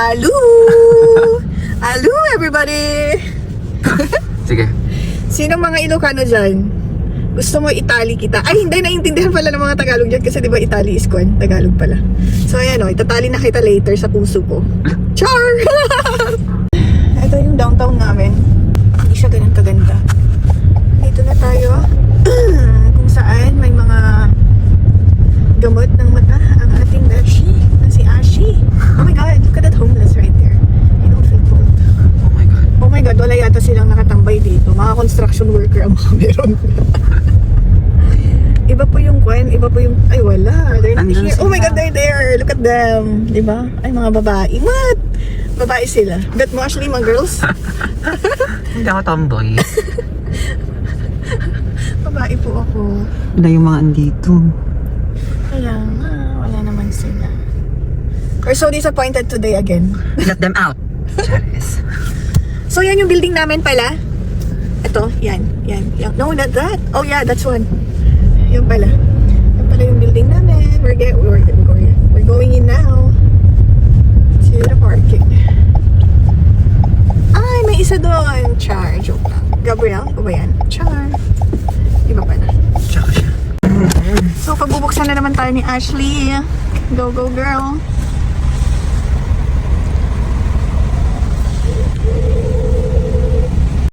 Hello! Hello, everybody! Sige. Sinong mga Ilocano dyan? Gusto mo Itali kita? Ay, hindi, naiintindihan pala ng mga Tagalog dyan kasi diba Itali is kwan? Tagalog pala. So ayan o, itatali na kita later sa puso ko. Char! Ito yung downtown namin. Hindi siya ganun kaganda. Dito na tayo. Kung saan may mga gamot ng mata ang ating Beshi na si Ashi. Oh my God, look at that homeless right there. I don't feel cold. Oh my God. Oh my God, wala yata silang nakatambay dito. Mga construction worker ang mga meron. Iba po yung kwan, iba po yung... Ay, wala. They're not Andun here. Oh sila. my God, they're there. Look at them. Diba? Ay, mga babae. What? Babae sila. Bet mo, Ashley, mga girls? Hindi ako tomboy. Babae po ako. Wala yung mga andito. Kaya nga, wala naman sila. We're so disappointed today again. Let them out. Charis. So, yan yung building namin pala. Ito, yan. No, not that. Oh yeah, that's one. Yan pala. Yan pala yung building namin. We're going in now. To the parking. Ay, may isa doon. Char, joke lang. Gabriel, o ba yan? Char. Iba pala. Tsaka siya. So, pagbubuksan na naman tayo ni Ashley. Go, go, girl.